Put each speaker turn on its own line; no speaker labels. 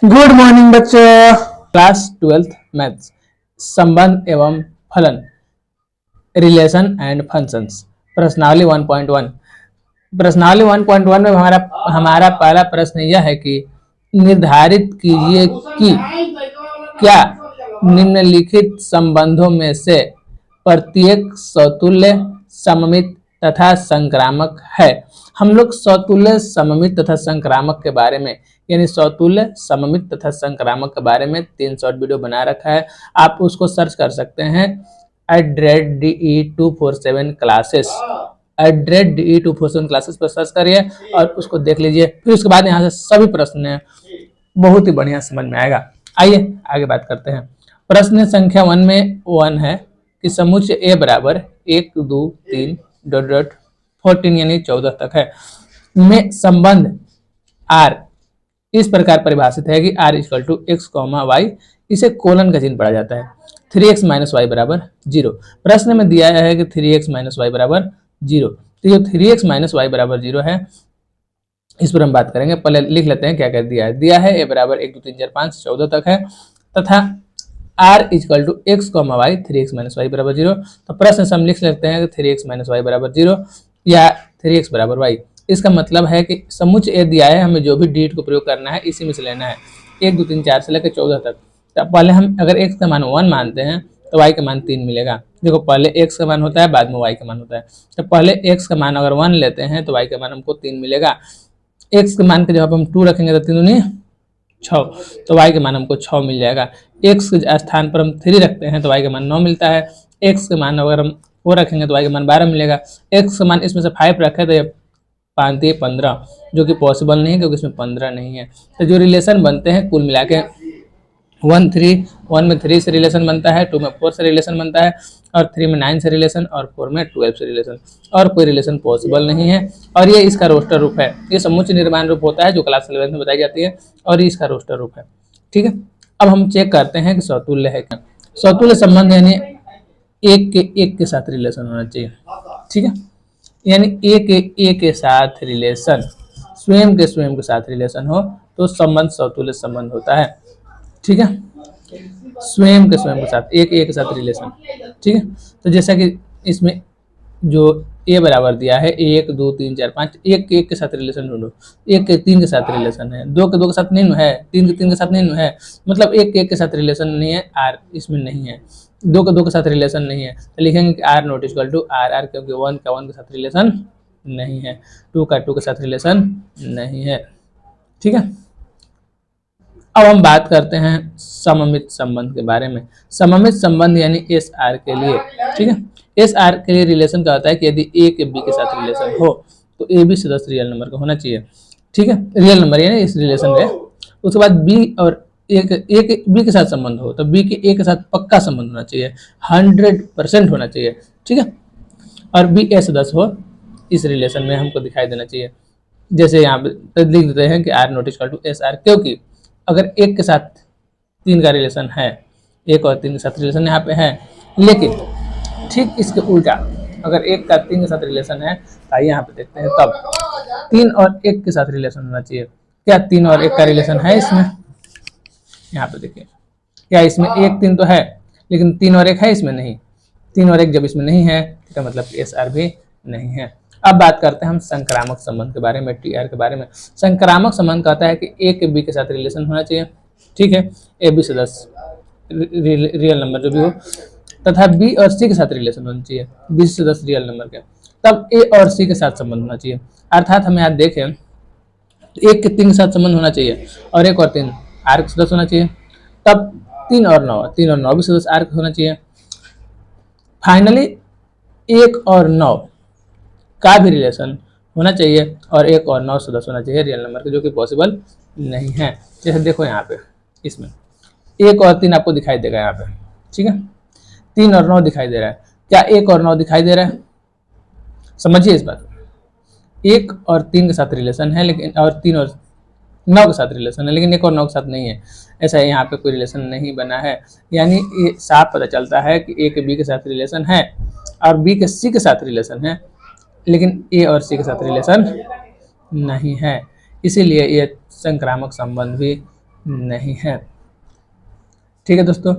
Good morning बच्चों। Class 12th maths, संबंध एवं फलन, रिलेशन एंड फंक्शंस, प्रश्नावली 1.1। प्रश्नावली 1.1 में हमारा पहला प्रश्न यह है कि निर्धारित कीजिए कि क्या निम्नलिखित संबंधों में से प्रत्येक समतुल्य, सममित तथा संक्रामक है। हम लोग समतुल्य, सममित तथा संक्रामक के बारे में, यानी समतुल्य, सममित तथा संक्रामक के बारे में 3 शॉर्ट वीडियो बना रखा है। आप उसको सर्च कर सकते हैं @DE247 क्लासेस, @DE247 क्लासेस पर सर्च करिए और उसको देख लीजिए। फिर उसके बाद यहाँ से सभी प्रश्न बहुत ही बढ़िया समझ में आएगा। आइए आगे बात करते हैं। प्रश्न संख्या 1 में 1 है कि समुच्चय A बराबर 1 2 3 14 यानी 14 तक है में संबंध R इस प्रकार परिभाषित है कि R = x, y, इसे कोलन का चिन्ह पढ़ा जाता है। 3x - y बराबर 0। प्रश्न में दिया है कि 3x - y बराबर 0। तो ये 3x - y बराबर 0 है, इस पर हम बात करेंगे। पहले लिख लेते हैं क्या क्या दिया है। दिया है a बराबर 1 2 3 4 5 14 तक है तथा R = x, y, 3x - y बराबर 0। तो प्रश्न से हम लिख सकते हैं कि 3x - y बराबर 0 या 3x बराबर y। इसका मतलब है कि समुच्चय A दिया है, हमें जो भी डीट को प्रयोग करना है इसी में से लेना है, 1 2 3 4 से लेकर 14 तक। तो पहले हम अगर x का मान 1 मानते हैं तो y का मान 3 मिलेगा। देखो पहले x का मान होता है, बाद में y का मान होता है। तो पहले x का मान अगर 1 लेते हैं तो y का मान हमको 3 मिलेगा। x के मान के जब हम 2 रखेंगे तो 3 दूनी 6, तो y के मान हमको 6 मिल जाएगा। x के स्थान पर हम 3 रखते हैं तो y का मान 9 मिलता है। x के मान अगर हम 4 रखेंगे तो y का मान 12 मिलेगा। x का मान इसमें से 5 रखे तो 5 × 15, जो कि पॉसिबल नहीं है क्योंकि इसमें 15 नहीं है। तो जो रिलेशन बनते हैं कुल मिला के 1 में 3 से रिलेशन बनता है, 2 में 4 से रिलेशन बनता है और 3 में 9 से रिलेशन और 4 में 12 से रिलेशन, और कोई रिलेशन पॉसिबल नहीं है। और ये इसका रोस्टर रूप है। ये समुच्चय निर्माण रूप होता है जो क्लास 11 में बताई जाती है और ये इसका रोस्टर रूप है। ठीक है, अब हम चेक करते हैं कि समतुल्य है क्या। समतुल्य संबंध यानी एक के साथ रिलेशन होना चाहिए। ठीक है, यानी एक के साथ रिलेशन, स्वयं के साथ रिलेशन हो तो संबंध समतुल्य संबंध होता है। ठीक है, स्वयं के साथ एक के साथ रिलेशन। ठीक है, तो जैसा कि इसमें जो a बराबर दिया है 1 2 3 4 5, एक के साथ रिलेशन ढूंढो। 1 के 3 के साथ रिलेशन है, 2 के साथ नहीं है, 3 के साथ नहीं है, मतलब 1 के साथ रिलेशन नहीं है, r इसमें नहीं है, 2 के साथ रिलेशन नहीं है। तो लिखेंगे कि r ≠ r, क्योंकि 1 का 1 के साथ रिलेशन नहीं है, 2 का 2 के साथ रिलेशन नहीं है। ठीक है, अब हम बात करते हैं सममित संबंध के बारे में। सममित संबंध यानी SR के लिए। ठीक है, SR के लिए रिलेशन क्या होता है कि यदि A के B के साथ रिलेशन हो तो AB से 10 रियल नंबर का होना चाहिए। ठीक है, रियल नंबर यानी इस रिलेशन में। उसके बाद B और A के B के साथ संबंध हो तो B के A के साथ पक्का संबंध होना चाहिए, 100% होना चाहिए। ठीक है, और B A से 10 हो, इस रिलेशन में हमको दिखाई देना चाहिए। जैसे यहाँ पे लिख देते हैं कि R ≠ SR, क्योंकि अगर 1 के साथ 3 का रिलेशन है, 1 और 3 के साथ रिलेशन यहाँ पे है, लेकिन ठीक इसके उल्टा अगर 1 का 3 के साथ रिलेशन है, आइए यहाँ पे देखते हैं, तब 3 और 1 के साथ रिलेशन होना चाहिए। क्या 3 और 1 का रिलेशन है इसमें? यहाँ पे देखिए, क्या इसमें 1 3 तो है, लेकिन 3 और 1 है इसमें नहीं। 3 और 1 जब इसमें नहीं है तो मतलब SR भी नहीं है। अब बात करते हैं हम संक्रामक संबंध के बारे में, TR के बारे में। संक्रामक संबंध कहता है कि A के B के साथ रिलेशन होना चाहिए। ठीक है, AB से 10 रियल नंबर जो भी हो, तथा B और C के साथ रिलेशन होना चाहिए, B से 10 रियल नंबर के, तब A और C के साथ संबंध होना चाहिए। अर्थात हम यहाँ देखें 1 के 3 के साथ संबंध होना चाहिए और 1 और 3 R के से 10 होना चाहिए, तब 3 और 9 भी से 10 R के होना चाहिए। फाइनली 1 और 9 का भी रिलेशन होना चाहिए और 1 और 9 से 10 होना चाहिए रियल नंबर के, जो कि पॉसिबल नहीं है। जैसे देखो यहाँ पे इसमें 1 और 3 आपको दिखाई देगा यहाँ पे। ठीक है, 3 और 9 दिखाई दे रहा है। क्या 1 और 9 दिखाई दे रहा है? समझिए इस बात, 1 और 3 के साथ रिलेशन है, लेकिन और 3 और 9 के साथ रिलेशन है, लेकिन 1 और 9 के साथ नहीं है। ऐसा यहाँ पे कोई रिलेशन नहीं बना है, यानी ये साफ पता चलता है कि A के B के साथ रिलेशन है और B के C के साथ रिलेशन है, लेकिन A और C के साथ रिलेशन नहीं है। इसीलिए ये संक्रामक संबंध भी नहीं है। ठीक है दोस्तों।